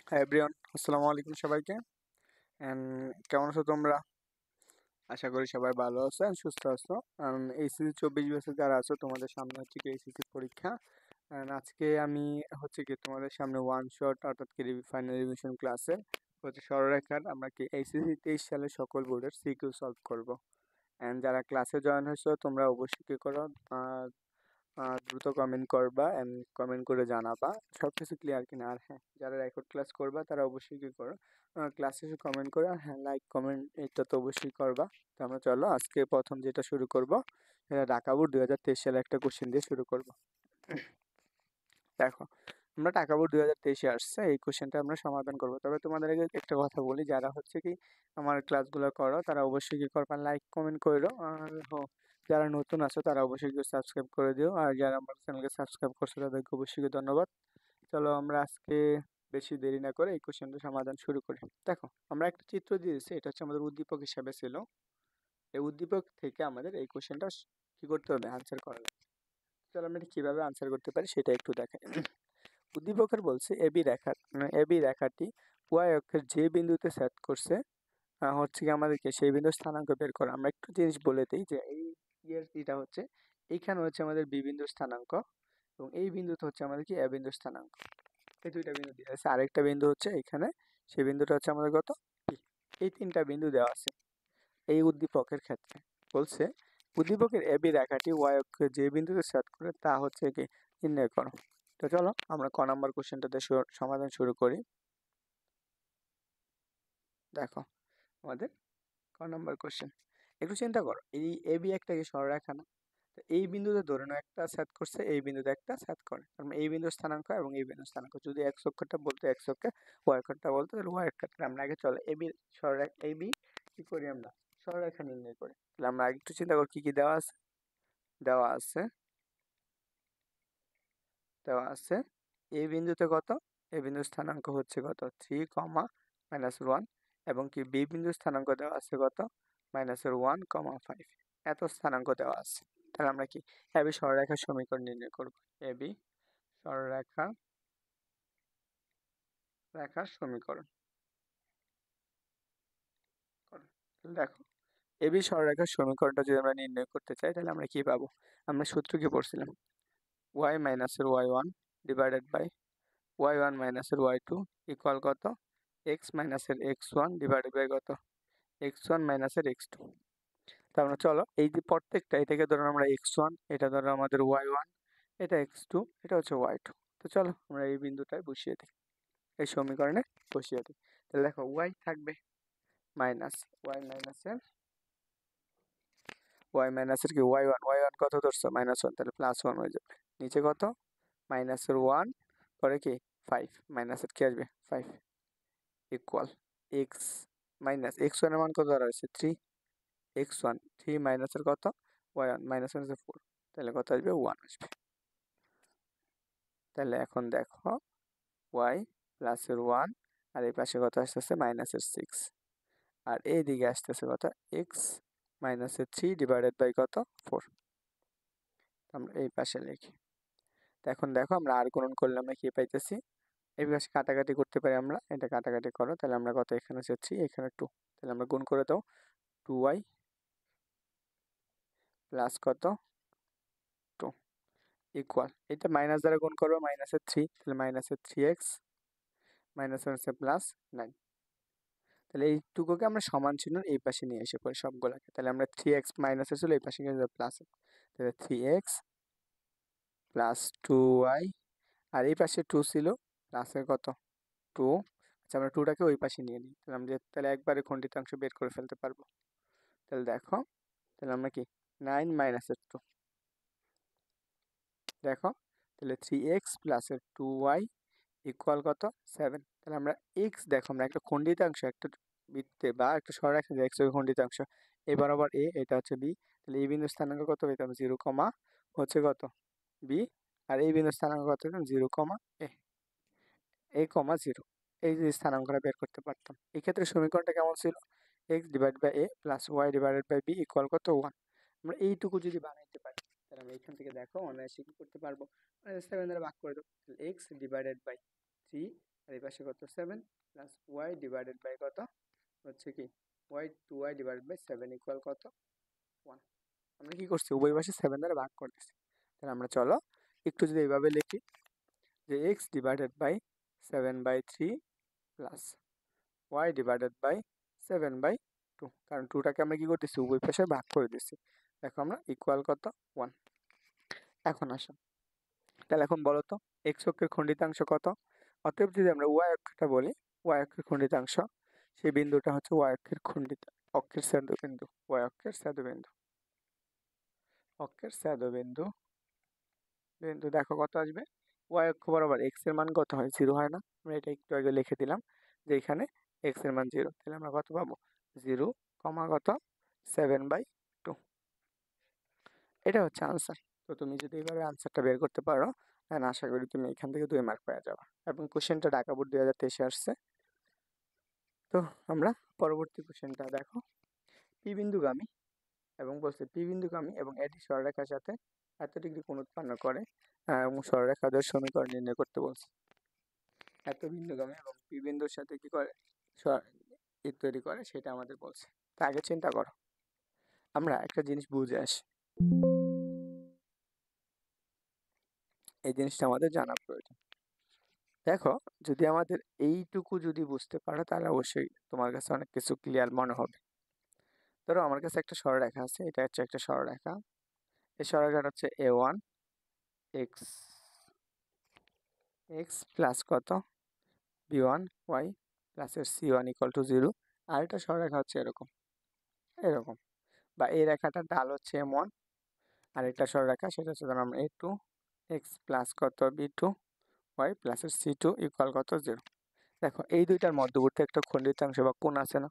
হ্যাঁ এভরিওয়ান, আসসালামু আলাইকুম সবাইকে। এন্ড কেমন আছো তোমরা? আশা করি সবাই ভালো আছো and সুস্থ আছো। এইচএসসি 24 বছর যারা আছো তোমাদের সামনে হচ্ছে কি এইচএসসি পরীক্ষা। এন্ড আজকে আমি হচ্ছে কি তোমাদের সামনে ওয়ান শট অর্থাৎ কি ফাইনাল রিভিশন ক্লাসে হচ্ছে সরলরেখার আমরা কি এইচএসসি 23 সালে সকল বোর্ডের সিকিউ সলভ করব। এন্ড যারা ক্লাসে জয়েন হয়েছো তোমরা অবশ্যই কি করো, দ্রুত কমেন্ট করবা এন্ড কমেন্ট করে জানাবা সবকিছু ক্লিয়ার কিনা। আর হ্যাঁ, যারা রেকর্ড ক্লাস করবা তারা অবশ্যই কি করো, ক্লাস শেষে কমেন্ট করে, আর হ্যাঁ লাইক কমেন্ট এটা তো অবশ্যই করবা। তো আমরা চলো আজকে প্রথম যেটা শুরু করব, এটা ঢাকা বোর্ড 2023 সালে একটা কোশ্চেন দিয়ে শুরু করব। দেখো, আমরা টাকা বোর্ড 2023-এ আসছে, এই কোশ্চেনটা আমরা সমাধান করব। তবে তোমাদের আগে একটা কথা বলি, যারা হচ্ছে কি আমার ক্লাসগুলো করো তারা অবশ্যই কি করবা, লাইক কমেন্ট করো। আর যারা নতুন আছো তারা অবশ্যই কি সাবস্ক্রাইব করে দিও, আর যারা আমার চ্যানেলকে সাবস্ক্রাইব করছো তাদেরকে অবশ্যই কি ধন্যবাদ। চলো আমরা আজকে বেশি দেরি না করে এই কোশ্চেনটা সমাধান শুরু করি। দেখো, আমরা একটা চিত্র দিয়েছি, এটা হচ্ছে আমাদের উদ্দীপক হিসাবে ছিল। এই উদ্দীপক থেকে আমাদের এই কোশ্চেনটা কি করতে হবে, আনসার করা লাগবে। চলো আমরা এটা কিভাবে আনসার করতে পারি সেটা একটু দেখাই। উদ্দীপকের বলছে এবি রেখা, এবি রেখাটি ওয়াই অক্ষের যে বিন্দুতে সেট করছে, হচ্ছে কি আমাদেরকে সেই বিন্দুর স্থানাঙ্ক বের করা। আমরা একটু জিনিস বলে দিই যে এই এটা হচ্ছে, এইখানে হচ্ছে আমাদের বি বিন্দুর স্থানাঙ্ক, এবং এই বিন্দুতে হচ্ছে আমাদের কি এ বিন্দুর স্থানাঙ্ক। এই দুইটা বিন্দু দেওয়া আছে, আরেকটা বিন্দু হচ্ছে এখানে, সেই বিন্দুটা হচ্ছে আমাদের কত P। এই তিনটা বিন্দু দেওয়া আছে এই উদ্দীপকের ক্ষেত্রে। বলছে উদ্দীপকের এবি রেখাটি ওয়াই অক্ষে যে বিন্দুতে সেট করে তা হচ্ছে কি নির্ণয় করো। তো চলো আমরা ক নাম্বার কোশ্চেনটাতে সমাধান শুরু করি। দেখো আমাদের ক নাম্বার কোশ্চেন, একটু চিন্তা করো, এই এবি একটা কি সরলরেখা না? তো এই বিন্দুতে ধরে নাও একটা সেট করছে, এই বিন্দুতে একটা সেট করে, তার মানে এই বিন্দুর স্থানাঙ্ক এবং এই বিন্দুর স্থানাঙ্ক, যদি এক্স অক্ষরটা বলতো এক্স অক্ষে, ওয়াই অক্ষরটা বলতো তাহলে ওয়াই অক্ষর। আমরা আগে চলো এবি সরলরেখা, এবি কি করি আমরা, সরলরেখা নির্ণয় করি। তাহলে আমরা আগে একটু চিন্তা করি কি কি দেওয়া আছে। দেওয়া আছে, দেওয়া আছে এই বিন্দুতে কত, এই বিন্দুর স্থানাঙ্ক হচ্ছে কত 3, -1, এবং কি বি বিন্দুর স্থানাঙ্ক দেওয়া আছে কত -1, 5। এত স্থানাঙ্ক দেওয়া আছে। তাহলে আমরা কি এবি সরলরেখার সমীকরণ নির্ণয় করব। এবি সরলরেখার সমীকরণ করো। তাহলে দেখো, এবি সরলরেখার সমীকরণটা যদি আমরা নির্ণয় করতে চাই তাহলে আমরা কি পাবো, আমরা সূত্র কি পড়ছিলাম, y মাইনাসের y1 ডিভাইডেড বাই y1 মাইনাসের y2 ইকুয়াল কত, x মাইনাসের x1 ডিভাইডেড বাই কত, x1 মাইনাসের x2। তার মানে চলো এই যে প্রত্যেকটা, এটাকে ধরো আমরা x1, এটা ধরো আমাদের y1, এটা x2, এটা হচ্ছে y2। তো চলো আমরা এই বিন্দুটায় বসিয়ে দিই, এই সমীকরণে বসিয়ে দিই। তাহলে দেখো y থাকবে মাইনাস, y মাইনাসের কি y1 কত ধরছো -1, তাহলে +1 হয়ে যাবে। নিচে কত -1, পরে কি 5, মাইনাসের কি আসবে 5 ইকুয়াল এক্স মাইনাস x1 এর মান কত ধরা হয়েছে 3, x1 3 মাইনাসের কত y1 -1 আছে 4, তাহলে কত আসবে 1 আসবে। তাহলে এখন দেখো y প্লাসের 1, আর এই পাশে কত আসতেছে -6, আর এই দিকে আসতেছে কত x -3 ডিভাইডেড বাই কত 4। আমরা এই পাশে লিখি। তো এখন দেখো আমরা আর গুণন করলে আমরা কি পাইতেছি, এই পাশে কাটাকাটি করতে পারি আমরা, এটা কাটাকাটি করো, তাহলে আমরা কত, এখানে হচ্ছে 3 এখানে 2, তাহলে আমরা গুণ করে দাও 2y প্লাস কত 2 ইকুয়াল, এটা মাইনাস দ্বারা গুণ করবো -3, তাহলে -3x মাইনাস হচ্ছে +9। তাহলে এইটুকুকে আমরা সমান চিহ্ন এই পাশে নিয়ে এসে পড়ি সবগুলাকে, তাহলে আমরা 3x মাইনাস ছিল এই পাশে গিয়ে প্লাস, তাহলে 3x প্লাস 2y, আর এই পাশে 2 ছিল, প্লাসের কত 2। আচ্ছা আমরা 2টাকে ওই পাশে নিয়ে নিই, তাহলে আমরা তাহলে একবারে খণ্ডিতাংশ বের করে ফেলতে পারবো। তাহলে দেখো, তাহলে আমরা কি 9 মাইনাসের 2, দেখো তাহলে 3x প্লাসের 2y ইকুয়াল কত 7। তাহলে আমরা x, দেখো আমরা একটা খণ্ডিতাংশ, একটা বৃত্তে বা একটা সরলরেখা x এর খণ্ডিতাংশ, a বরাবর a, এটা হচ্ছে b, তাহলে এই বিন্দুর স্থানাঙ্ক কত পেতাম 0, হচ্ছে কত b, আর এই বিন্দুর স্থানাঙ্ক কত পেতাম 0, a, 0। এই যে স্থানাঙ্কটা বের করতে পারতাম। এই ক্ষেত্রে সমীকরণটা কেমন ছিল, x divide by a plus y divided by b equal কত 1। আমরা এইটুকু যদি বানাইতে পারি তাহলে আমরা এখান থেকে দেখো অনায়াসে কি করতে পারবো, 7 দ্বারা ভাগ করে দেবো, x ডিভাইডেড বাই 3 আর এই পাশে কত 7 প্লাস ওয়াই ডিভাইডেড বাই কত হচ্ছে কি Y 2y divided by 7 equal কত 1। আমরা কি করছি উভয় পাশে 7 দ্বারা ভাগ করে দিচ্ছি। তাহলে আমরা চলো একটু যদি এইভাবে লিখি যে x divided by 7/3 plus Y divided by 7/2, কারণ 2টাকে আমরা কি করতেছি উভয় পাশে ভাগ করে দিচ্ছি। দেখো আমরা ইকুয়াল কত 1। এখন আসো তাহলে এখন বলো তো x অক্ষের খণ্ডিতাংশ কত। অতএব যদি আমরা y অক্ষটা বলি y অক্ষের খণ্ডিতাংশ, সেই বিন্দুটা হচ্ছে y অক্ষের অক্ষের ছেদবিন্দু, y অক্ষের ছেদবিন্দু, অক্ষের ছেদবিন্দু বিন্দু। দেখো কত আসবে y অক্ষ বরাবর x এর মান কত হয় 0 হয় না। আমরা এটা একটু আগে লিখে দিলাম যে এখানে x এর মান 0, তাহলে আমরা কত পাবো 0, কত 7/2। এটা হচ্ছে আনসার। তো তুমি যদি এইভাবে আনসারটা বের করতে পারো তাহলে আশা করি তুমি এখান থেকে 2 মার্ক পেয়ে যাবে। এবং কোশ্চেনটা ঢাকা বোর্ড 2023 আসছে। তো আমরা পরবর্তী কোশ্চেনটা দেখো, পি বিন্দুগামী এবং বলছে পি বিন্দুগামী এবং এটি সরলরেখার সাথে এত ডিগ্রি কোণ উৎপন্ন করে এবং সরলরেখাদের সমীকরণ নির্ণয় করতে বলছে। এত বিন্দুগামী এবং পি বিন্দুর সাথে কি করে তৈরি করে সেটা আমাদের বলছে। তা আগে চিন্তা করো, আমরা একটা জিনিস বুঝে আসি, এই জিনিসটা আমাদের জানা প্রয়োজন। দেখো যদি আমাদের এইটুকু যদি বুঝতে পারো তাহলে অবশ্যই তোমার কাছে অনেক কিছু ক্লিয়ার মনে হবে। ধরো আমার কাছে একটা সরলরেখা আছে, এটা হচ্ছে একটা সরলরেখা। এই সরলরেখাটা হচ্ছে a1 x x প্লাস কত b1 y প্লাস এর c1 ইকুয়াল টু 0। আর এটা সরলরেখা হচ্ছে এরকম এরকম, বা এই রেখাটার ঢাল হচ্ছে m1। আর একটা সরলরেখা সেটা হচ্ছে ধরুন আমরা a2 x প্লাস কত b2 y প্লাস এর c2 ইকুয়াল কত 0। দেখো এই দুইটার মধ্যবর্তী একটা খণ্ডিতাংশ বা কোণ আছে না,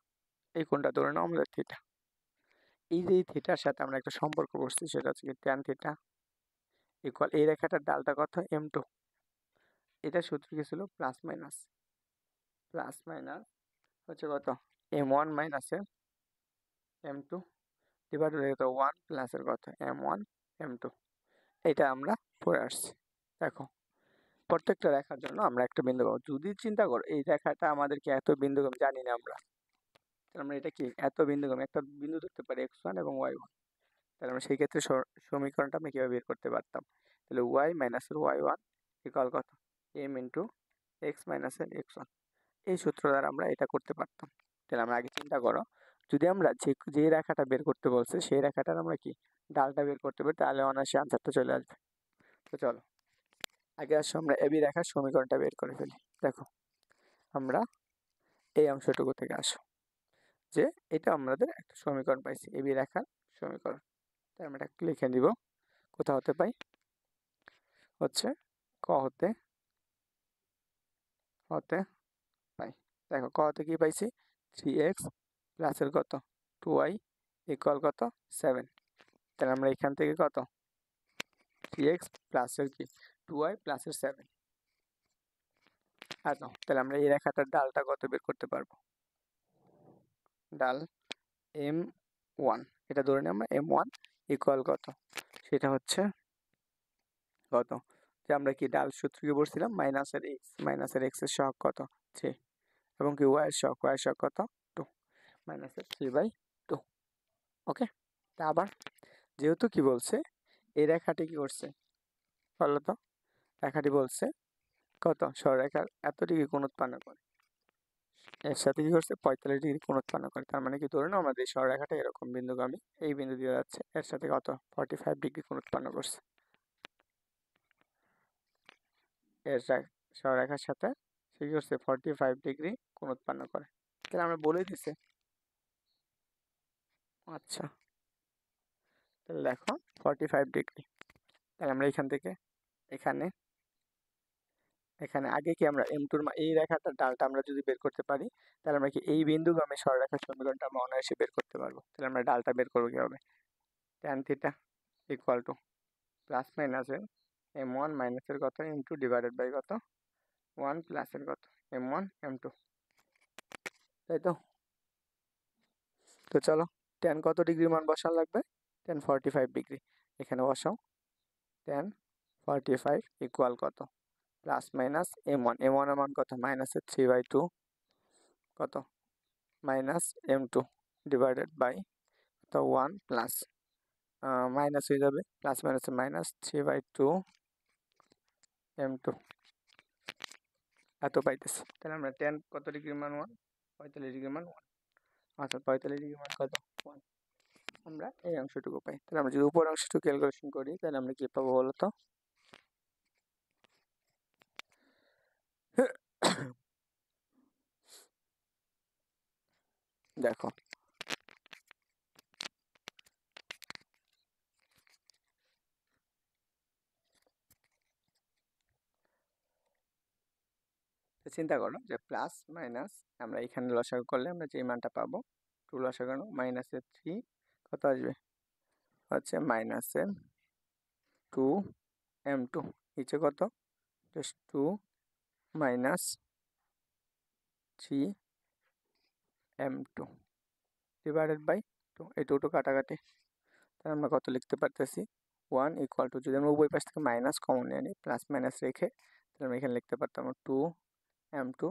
এই কোণটা ধরে নাও আমাদের থিটা। এই যে থিটার সাথে আমরা একটা সম্পর্ক করছি সেটা হচ্ছে কি tan থিটা ইকুয়াল এই রেখাটার ডালটা কত m2। এটা সূত্র কি ছিল প্লাস মাইনাস হচ্ছে কত m1 মাইনাসের m2 ডিভাইডেড বাই কত 1 প্লাসের কত m1 m2। এটা আমরা পড়ে আসছি। দেখো প্রত্যেকটা রেখার জন্য আমরা একটা বিন্দু পাবো। যদি চিন্তা করো এই রেখাটা আমাদেরকে এত বিন্দুগামী জানি না আমরা, তাহলে আমরা এটা কি এত বিন্দুগামী একটা বিন্দু ধরতে পারি x1 এবং y1। তাহলে আমরা সেই ক্ষেত্রে সমীকরণটা আমরা কিভাবে বের করতে পারতাম, তাহলে y মাইনাসের y1 ইকুয়াল কত m ইন্টু x মাইনাসের x1। এই সূত্র দ্বারা আমরা এটা করতে পারতাম। তাহলে আমরা আগে চিন্তা করো, যদি আমরা যে রেখাটা বের করতে বলছে সেই রেখাটার আমরা কি ডালটা বের করতে পারি, তাহলে অনায়াসে আনসারটা চলে আসবে। তো চলো আগে আসো আমরা এবি রেখার সমীকরণটা বের করে ফেলি। দেখো আমরা এই অংশটুকু থেকে আসো যে এটা আমাদের একটা সমীকরণ পাইছি এবি রেখার সমীকরণ। তাই আমরা এটা লিখে দিব, কোথা হতে পাই হচ্ছে ক হতে পাই। দেখো ক হতে কি পাইছি 3x প্লাসের কত 2y ইকুয়াল কত 7। তাহলে আমরা এখান থেকে কত 3x প্লাসের কি 2y প্লাসের 7। আচ্ছা তাহলে আমরা এই রেখাটার ডালটা কত বের করতে পারবো, ডাল m1, এটা ধরে নিই আমরা m1 ইকুয়াল কত, সেটা হচ্ছে কত যে আমরা কি ডাল সূত্র কি বলছিলাম মাইনাসের x এর সহগ কত 3 এবং কি y এর সহগ কত 2 মাইনাসের 3/2। ওকে, তা আবার যেহেতু কি বলছে এই রেখাটি কি করছে বলো তো, রেখাটি বলছে কত সরলরেখার এত ডিগ্রি কোণ উৎপন্ন করে, এর সাথে কি করছে 45 ডিগ্রি কোণ উৎপন্ন করে। তার মানে কি ধরে নাও আমাদের এই সরলরেখাটা এরকম বিন্দুগামী, এই বিন্দু দিয়ে যাচ্ছে, এর সাথে কত 45 ডিগ্রি কোণ উৎপন্ন করছে। এর সরলরেখার সাথে সে কি করছে 45 ডিগ্রি কোণ উৎপন্ন করে। তাহলে আমরা বলে দিছে। আচ্ছা তাহলে দেখো 45 ডিগ্রি, তাহলে আমরা এখান থেকে এখানে আগে কি আমরা m2 এই রেখাটার ডালটা আমরা যদি বের করতে পারি তাহলে আমরা কি এই বিন্দুগামী সরলরেখার সমীকরণটা আমরা অনায়াসে বের করতে পারবো। তাহলে আমরা ডালটা বের করবো কিভাবে, tan theta equal to plus মাইনাসের m1 মাইনাসের কত m2 ডিভাইডেড বাই কত 1 প্লাসের কত m1 m2, তাই তো। তো চলো tan কত ডিগ্রি মান বসান লাগবে, tan 45 ডিগ্রি এখানে বসাও, tan 45 ইকুয়াল কত প্লাস মাইনাস m1, m1 এর মান কত মাইনাসের 3/2 কত মাইনাস m2 ডিভাইডেড বাই কত 1 প্লাস মাইনাস হয়ে যাবে প্লাস মাইনাসে মাইনাস 3/2 m2 এত পাইতেছি। তাহলে আমরা tan কত ডিগ্রির মান 1 45 ডিগ্রির মান 1 অর্থাৎ 45 ডিগ্রির মান কত 1 আমরা এই অংশটুকু পাই। তাহলে আমরা যদি উপর অংশটুকু ক্যালকুলেশন করি তাহলে আমরা কি পাবো বলো তো দেখো চিন্তা করো যে প্লাস মাইনাস আমরা এখানে লসাগু করলে আমরা যে মানটা পাবো 2 লসাগু মাইনাসের 3 কত আসবে হচ্ছে মাইনাসের 2 m2 নিচে কত just 2 minus 3 m2 divided by 2 এই 2 কাটাকাটি। তাহলে আমরা কত লিখতে পারতেছি 1 ইকুয়াল টু যদি আমরা উভয় পাশ থেকে মাইনাস কমন নিয়ে নিই প্লাস মাইনাস রেখে তাহলে আমরা এখানে লিখতে পারতাম 2 m2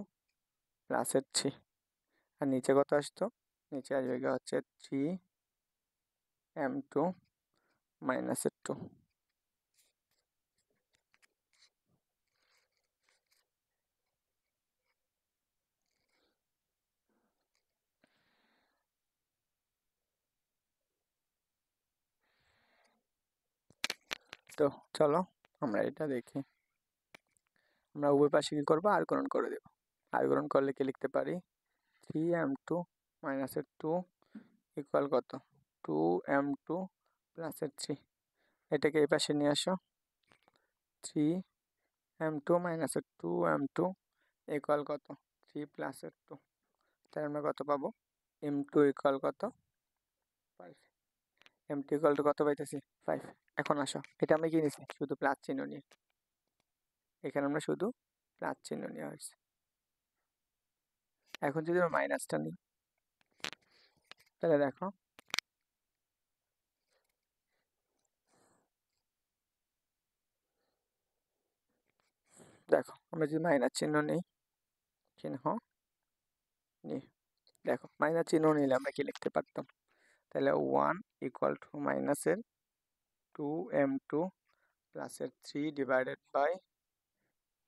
প্লাসের 3 আর নিচে কত আসতো নিচে আসবে হচ্ছে 3 m2 মাইনাসের 2। তো চলো আমরা এটা দেখি। আমরা উভয় পাশে কি করবো আর গ্রহণ করে দেব। আর গ্রহণ করলে কি লিখতে পারি 3m2 মাইনাসের 2 ইকুয়াল কত 2m2 প্লাসের 3 এটাকে এই পাশে নিয়ে আসো 3m2 মাইনাসের 2m2 ইকুয়াল কত 3 প্লাসের 2 তাহলে আমরা কত পাবো m2 ইকুয়াল কত 5 m2 ইকুয়াল টু কত পাইতেছি 5। এখন আসো এটা আমরা কি নিয়েছি শুধু প্লাস চিহ্ন নিয়ে এখানে আমরা শুধু প্লাস চিহ্ন নেওয়া হয়েছে। এখন যদি আমরা মাইনাসটা নিই তাহলে দেখো দেখো আমরা যদি মাইনাস চিহ্ন নিই চিহ্ন নিই দেখো মাইনাস চিহ্ন নিলে আমরা কি লিখতে পারতাম তাহলে 1 ইকুয়াল টু মাইনাসের 2m2 প্লাসের 3 ডিভাইডেড বাই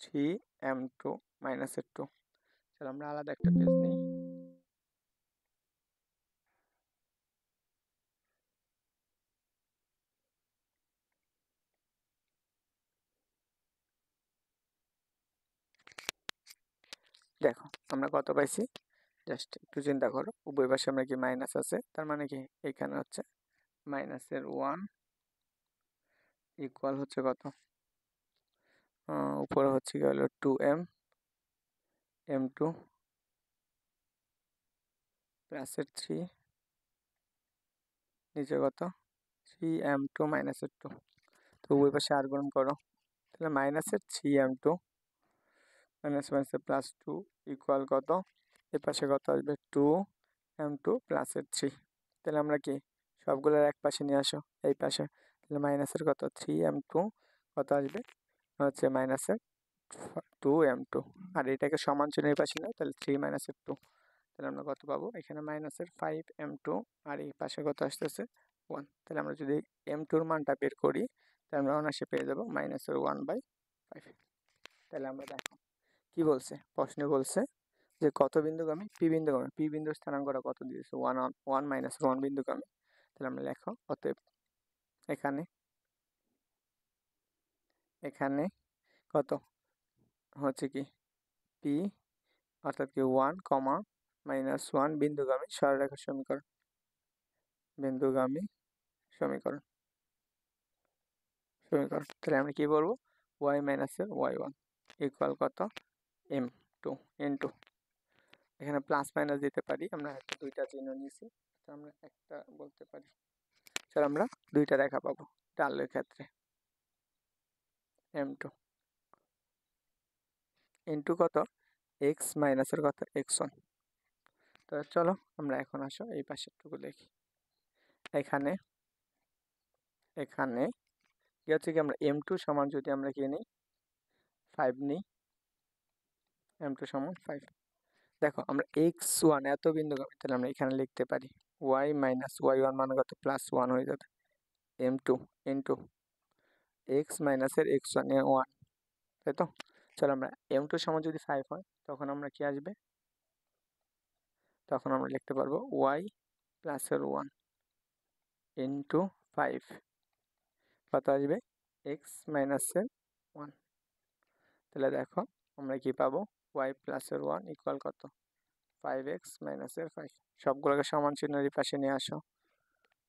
3m2 মাইনাসের 2। চলো আমরা আলাদা একটা পেজ নিই। দেখো আমরা কত পাইছি জাস্ট একটু চিন্তা করো উভয় পাশে আমরা কি মাইনাস আছে তার মানে কি এখানে হচ্ছে মাইনাসের 1 ইকুয়াল হচ্ছে কত উপরে হচ্ছে কি হলো 2m m2 প্লাসের 3 নিচে কত 3m2 মাইনাসের 2। তো উভয় পাশে আর গুণ করো তাহলে মাইনাসের 3m2 মাইনাস মাইনাসের প্লাস 2 ইকুয়াল কত এর পাশে কত আসবে 2m2 প্লাসের 3। তাহলে আমরা কি সবগুলোর এক পাশে নিয়ে আসো এই পাশে তাহলে মাইনাসের কত 3m2 কত আসবে হচ্ছে মাইনাসের 2m2 আর এটাকে সমান চিহ্ন এই পাশে নাও তাহলে 3 মাইনাসের 2 তাহলে আমরা কত পাবো এখানে মাইনাসের 5m2 আর এই পাশে কত আসতেছে 1। তাহলে আমরা যদি m2 এর মানটা বের করি তাহলে আমরা অনায়াসে পেয়ে যাবো মাইনাসের 1/5। তাহলে আমরা দেখো কি বলছে প্রশ্নে বলছে যে কত বিন্দুগামী পি বিন্দুর স্থানাঙ্কটা কত দিয়েছে 1 মাইনাস 1 বিন্দুগামী। তাহলে আমরা লেখো অতএব এখানে এখানে কত হচ্ছে কি পি অর্থাৎ কি 1 কমা মাইনাস 1 বিন্দুগামী সরলরেখা সমীকরণ বিন্দুগামী সমীকরণ তাহলে আমরা কি বলবো y মাইনাসের y1 ইকুয়াল কত m2 n2 এখানে প্লাস মাইনাস দিতে পারি আমরা দুইটা চিহ্ন নিয়েছি তো আমরা একটা বলতে পারি স্যার আমরা দুইটা রেখা পাবো ডালের ক্ষেত্রে m2 ইন্টু কত x মাইনাসের কত x1। তো চলো আমরা এখন আসো এই পাশেরটুকু দেখি এখানে এখানে কি হচ্ছে কি আমরা m2 সমান যদি আমরা কি নিই 5 নিই, m2 সমান 5। দেখো আমরা x1 এত বিন্দুগামী, তাহলে আমরা এখানে লিখতে পারি y মাইনাস y1 মান কত +1 হয়ে যাবে m2 ইন্টু x মাইনাসের x1 এ 1, তাই তো। চলো আমরা m2 সমান যদি 5 হয় তখন আমরা কি আসবে, তখন আমরা লিখতে পারবো y প্লাসের 1 ইন্টু 5 কত আসবে x মাইনাসের 1। তাহলে দেখো আমরা কি পাবো y প্লাসের 1 ইকুয়াল কত 5x মাইনাসের 5। সবগুলোকে সমান চিহ্নের এই পাশে নিয়ে আসো,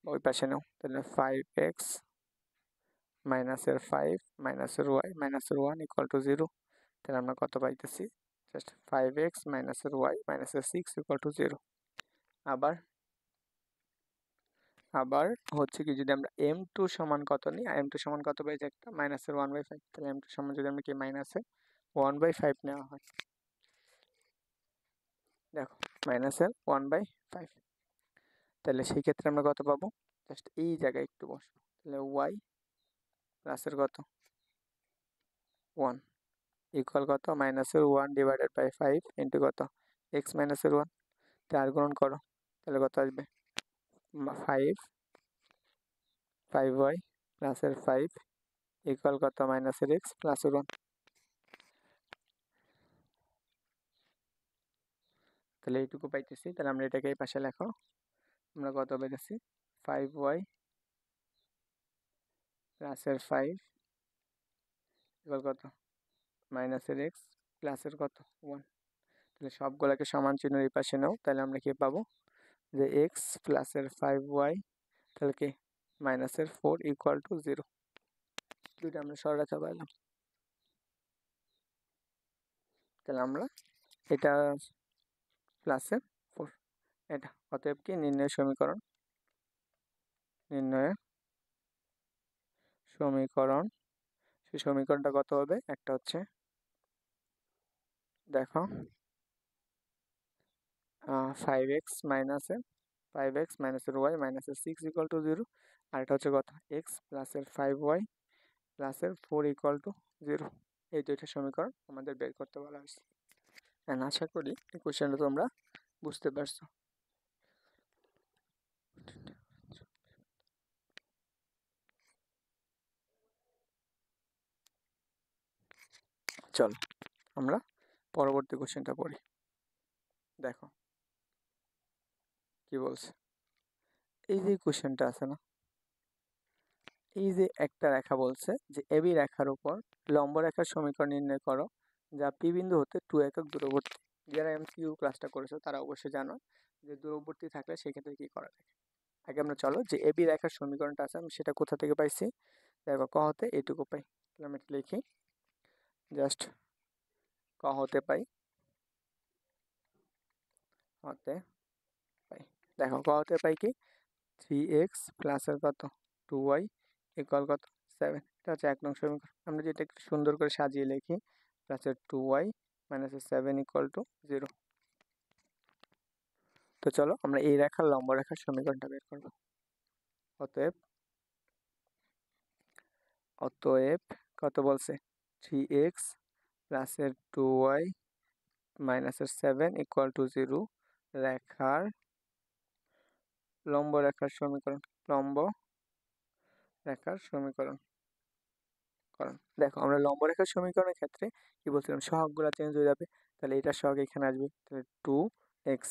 ওই পাশে নাও, তাহলে 5x মাইনাসের 5 মাইনাসের y মাইনাসের 1 ইকুয়াল টু 0। তাহলে আমরা কত পাইতেছি, জাস্ট 5x মাইনাসের y মাইনাসের 6 ইকুয়াল টু 0। আবার আবার হচ্ছে কি, যদি আমরা m2 সমান কত নিই, m2 সমান কত পাইছি একটা মাইনাসের 1/5, তাহলে m2 সমান যদি আমরা কি মাইনাসের 1/5 নেওয়া হয়, দেখো মাইনাসের 1/5, তাহলে সেই ক্ষেত্রে আমরা কত পাবো, জাস্ট এই জায়গায় একটু বসবো, তাহলে y প্লাসের কত 1 ইকুয়াল কত মাইনাসের 1/5 ইন্টু কত x মাইনাসের 1, তার গুণন করো, তাহলে কত আসবে 5y প্লাসের 5 ইকুয়াল কত মাইনাসের x প্লাসের 1। তাহলে এইটুকু পাইতেছি, তাহলে আমরা এটাকে এই পাশে লেখো, আমরা কত পাইতেছি 5y প্লাসের 5 ইকুয়াল কত মাইনাসের x প্লাসের কত 1। তাহলে সবগুলোকে সমান চিহ্নের এই পাশে নাও, তাহলে আমরা কি পাবো যে x প্লাসের 5y তাহলে কি মাইনাসের 4 ইকুয়াল টু 0। দুইটা আমরা সরলরেখা পাইলাম, তাহলে আমরা এটা প্লাসের 4 এটা, অতএব কি নির্ণয় সমীকরণ, নির্ণয় সমীকরণ, সেই সমীকরণটা কত হবে, একটা হচ্ছে দেখো 5x মাইনাসের 5x মাইনাসের y মাইনাসের 6 ইকুয়াল টু 0, আর এটা হচ্ছে কত x প্লাসের 5y প্লাসের 4 ইকুয়াল টু 0। এই দুইটা সমীকরণ আমাদের বের করতে বলা হয়েছে। আশা করি এই কোশ্চেনটা তোমরা বুঝতে পারছো। চল আমরা পরবর্তী কোশ্চেনটা পড়ি। দেখো কি বলছে, এই যে কোশ্চেনটা আছে না, এই যে একটা রেখা বলছে যে এবি রেখার উপর লম্ব রেখার সমীকরণ নির্ণয় করো যা পি বিন্দু হতে 2 একক দূরবর্তী। যারা এমসিকিউ ক্লাসটা করেছো তারা অবশ্যই জানো যে দূরবর্তী থাকলে সেক্ষেত্রে কি করা যায়। আগে আমরা চলো যে এবি রেখার সমীকরণটা আছে আমি সেটা কোথা থেকে পাইছি, দেখো ক হতে এটুকু পাই, তাহলে আমি এটা লিখি জাস্ট ক হতে পাই, হতে পাই। দেখো ক হতে পাই কি 3x প্লাসের কত 2y ইকুয়াল কত 7, এটা হচ্ছে 1 নং সমীকরণ। আমরা যেটা একটু সুন্দর করে সাজিয়ে লিখি প্লাসের 2y মাইনাসের 7 ইকুয়াল টু 0। তো চলো আমরা এই রেখার লম্ব রেখার সমীকরণটা বের করব। অতএব অতএব কত বলছে 3x প্লাসের 2y মাইনাসের 7 ইকুয়াল টু 0 রেখার লম্ব রেখার সমীকরণ, লম্ব রেখার সমীকরণ। দেখো আমরা লম্ব রেখার সমীকরণের ক্ষেত্রে কি বলছিলাম, সহগগুলো চেঞ্জ হয়ে যাবে, তাহলে এটা সহগ এখানে আসবে, তাহলে 2x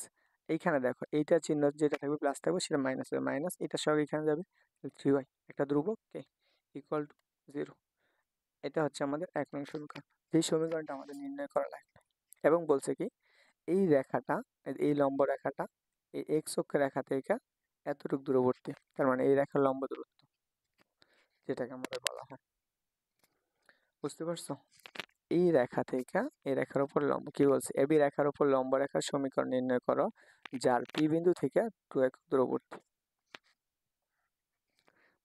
এইখানে দেখো এইটা চিহ্ন যেটা থাকবে প্লাস থাকবে সেটা মাইনাস হবে, মাইনাস এটা সহগ এখানে যাবে, 3y একটা ধ্রুবক কে ইকুয়াল টু 0। এটা হচ্ছে আমাদের 1 নং সমীকরণ, এই সমীকরণটা আমাদের নির্ণয় করা লাগবে। এবং বলছে কি এই রেখাটা, এই লম্ব রেখাটা এই এক্স অক্ষের রেখা থেকে এতটুকু দূরবর্তী, তার মানে এই রেখার লম্ব দূরত্ব যেটাকে আমাদের বলা হয়, বুঝতে পারছো। এই রেখা থেকে এই রেখার উপর লম্ব কি বলছে, এবি রেখার উপর লম্ব রেখার সমীকরণ নির্ণয় করো যার পি বিন্দু থেকে 2 একক দূরবর্তী।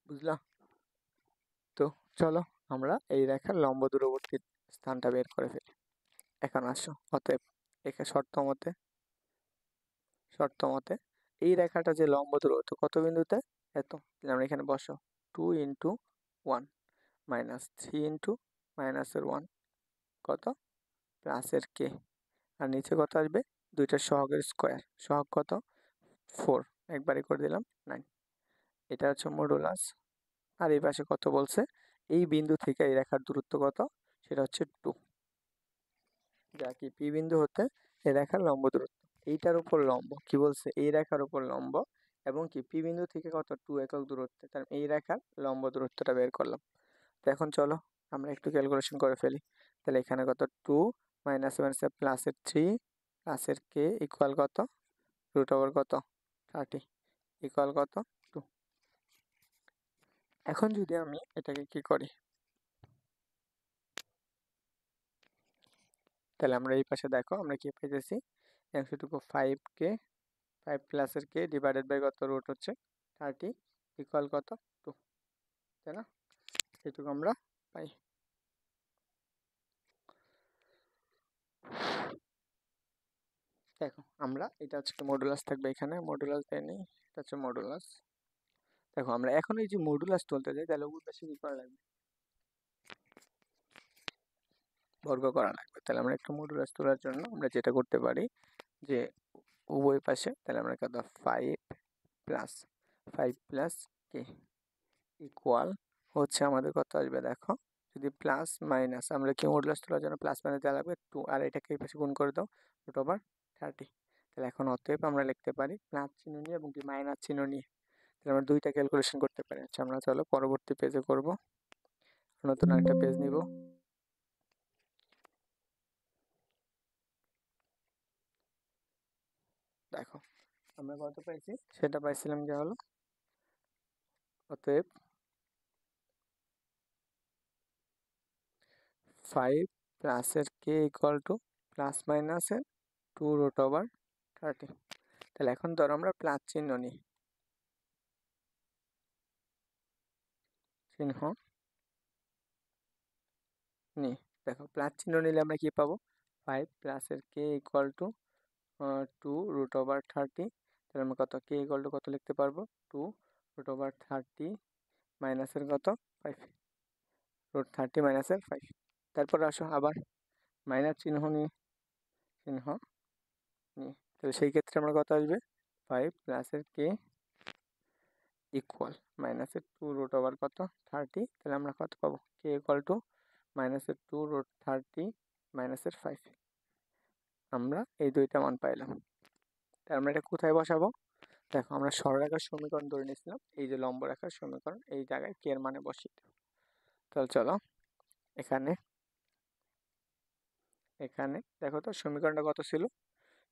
বুঝলা? তো চলো আমরা এই রেখার লম্ব দূরবর্তী স্থানটা বের করে ফেলি। এখন আসো, অতএব এখানে শর্ত মতে এই রেখাটা যে লম্ব দূরত্ব কত বিন্দুতে এত, আমরা এখানে বসো 2 ইন্টু 1 মাইনাস 3 ইন্টু মাইনাসের 1 কত প্লাসের কে, আর নিচে কত আসবে দুইটার সহগের স্কোয়ার, সহগ কত 4, একবারে করে দিলাম 9। এটা হচ্ছে মডুলাস। আর এই পাশে কত বলছে, এই বিন্দু থেকে এই রেখার দূরত্ব কত, সেটা হচ্ছে 2, যা কি পি বিন্দু হতে এই রেখার লম্ব দূরত্ব। এইটার উপর লম্ব কি বলছে, এই রেখার উপর লম্ব, এবং কি পি বিন্দু থেকে কত 2 একক দূরত্বে, তার এই রেখার লম্ব দূরত্বটা বের করলাম। তো এখন চলো আমরা একটু ক্যালকুলেশন করে ফেলি। তাহলে এখানে কত 2 মাইনাস মাইনাসে প্লাসের 3 প্লাসের কে ইকুয়াল কত রুট ওভার কত 30 ইকুয়াল কত 2। এখন যদি আমি এটাকে কি করি, তাহলে আমরা এই পাশে দেখো আমরা কি পাইতেছি, অংশটুকু 5k 5 প্লাসের কে ডিভাইডেড বাই কত রুট হচ্ছে 30 ইকুয়াল কত 2, তাই না? এটুকু আমরা পাই। দেখো আমরা এটা হচ্ছে মডুলাস থাকবে, এখানে মডুলাস দেয় নেই, এটা হচ্ছে মডুলাস। দেখো আমরা এখন এই যে মডুলাস তুলতে যাই, তাহলে উভয় পাশে কি করা লাগবে, বর্গ করা লাগবে। তাহলে আমরা একটু মডুলাস তোলার জন্য আমরা যেটা করতে পারি যে উভয় পাশে, তাহলে আমরা কত 5 প্লাস 5 প্লাস কে ইকুয়াল হচ্ছে আমাদের কত আসবে, দেখো যদি প্লাস মাইনাস আমরা কি মডুলাস তোলার জন্য প্লাস মাইনাস দেওয়া লাগবে 2, আর এটাকে এই পাশে গুণ করে দাও রুট ওভার 30। তাহলে এখন অতএব আমরা লিখতে পারি প্লাস চিহ্ন নিয়ে এবং কি মাইনাস চিহ্ন নিয়ে, তাহলে আমরা দুইটা ক্যালকুলেশন করতে পারি। আচ্ছা আমরা চলো পরবর্তী পেজে করব, নতুন একটা পেজ নিব। দেখো আমরা কত পাইছি, সেটা পাইছিলাম যে হলো অতএব 5 প্লাসের কে ইকুয়াল টু প্লাস মাইনাসের 2 রুট ওভার 30। তাহলে এখন ধরো আমরা প্লাস চিহ্ন নিই, চিহ্ন নিই। দেখো প্লাস চিহ্ন নিলে আমরা কি পাবো, 5 প্লাসের K equal to 2 root over 30। তাহলে আমরা কত কে ইকুয়াল টু কত লিখতে পারবো 2 রুট ওভার 30 মাইনাসের কত 5, রুট 30 মাইনাসের 5। তারপর আসো আবার মাইনাস চিহ্ন নিই, চিহ্ন নিই, তাহলে সেই ক্ষেত্রে আমরা কত আসবে 5 প্লাসের কে ইকুয়াল মাইনাসের 2 রুট ওভার কত 30। তাহলে আমরা কত পাবো কে ইকুয়াল টু মাইনাসের 2 রুট 30 মাইনাসের 5। আমরা এই দুইটা মান পাইলাম। তাহলে আমরা এটা কোথায় বসাবো, দেখো আমরা সরলরেখার সমীকরণ ধরে নিয়েছিলাম, এই যে লম্ব রেখার সমীকরণ, এই জায়গায় কে এর মানে বসিয়ে দেব। তাহলে চলো এখানে এখানে দেখো তো সমীকরণটা কত ছিল,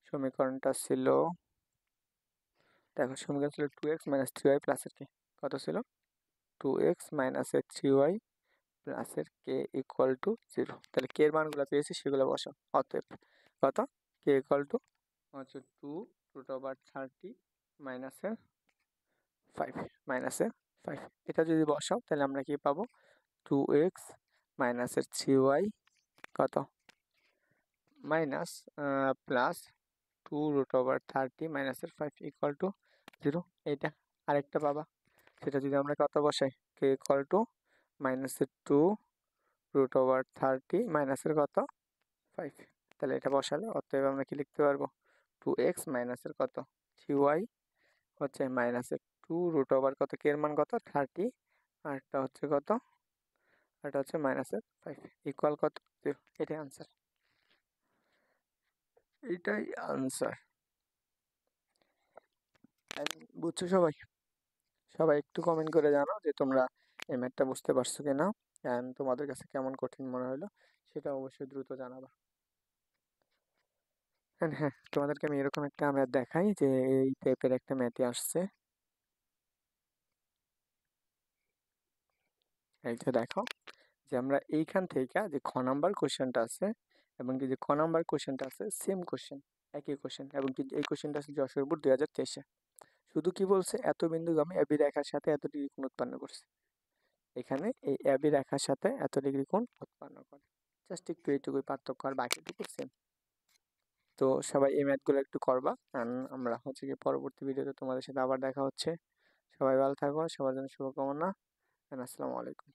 সমীকরণটা ছিল দেখো সমীকরণ ছিল 2x মাইনাস 3y প্লাসের কে, কত ছিল 2x মাইনাসের 3y প্লাসের কে ইকুয়াল টু 0। তাহলে কে এর মানগুলো পেয়েছি সেগুলো বসাও। অতএব কত কে ইকুয়াল টু হচ্ছে 2 রুট ওভার 30 মাইনাসের 5 মাইনাসের 5। এটা যদি বসাও তাহলে আমরা কি পাবো 2x মাইনাসের 3y কত মাইনাস প্লাস 2 রুট ওভার 30 মাইনাসের 5 ইকুয়াল টু 0। এইটা আরেকটা পাবা, সেটা যদি আমরা কত বসাই কে ইকুয়াল টু মাইনাসের 2 রুট ওভার 30 মাইনাসের কত 5। তাহলে এটা বসালে অতএব আমরা কি লিখতে পারবো 2x মাইনাসের কত 3y হচ্ছে মাইনাসের 2 রুট ওভার কত কে এর মান কত 30, আর একটা হচ্ছে কত, আর এটা হচ্ছে মাইনাসের 5 ইকুয়াল কত 0। এটাই আনসার, এটাই আনসার। বুঝছো সবাই? সবাই একটু কমেন্ট করে জানাও যে তোমরা এই ম্যাথটা বুঝতে পারছো কিনা, অ্যান্ড তোমাদের কাছে কেমন কঠিন মনে হলো সেটা অবশ্যই দ্রুত জানাবা। অ্যান্ড হ্যাঁ, তোমাদেরকে আমি এরকম একটা ম্যাথ দেখাই যে এই টাইপের একটা ম্যাথই আসছে। এই যে দেখো যে আমরা এইখান থেকে যে খ নাম্বার কোশ্চেনটা আছে এবং কি যে খ নাম্বার কোশ্চেনটা আছে সেম কোশ্চেন, একই কোশ্চেন, এবং কি এই কোশ্চেনটা আছে যশোর বোর্ড 2023-এ। শুধু কি বলছে এত বিন্দুগামী এবি রেখার সাথে এত ডিগ্রি কোণ উৎপন্ন করছে, এখানে এই এবি রেখার সাথে এত ডিগ্রি কোণ উৎপন্ন করে, জাস্ট একটু এইটুকুই পার্থক্য আর বাকিটুকু সেম। তো সবাই এই ম্যাথগুলো একটু করবা, আমরা হচ্ছে কি পরবর্তী ভিডিওতে তোমাদের সাথে আবার দেখা হচ্ছে। সবাই ভালো থাকো, সবার জন্য শুভকামনা, আসসালামু আলাইকুম।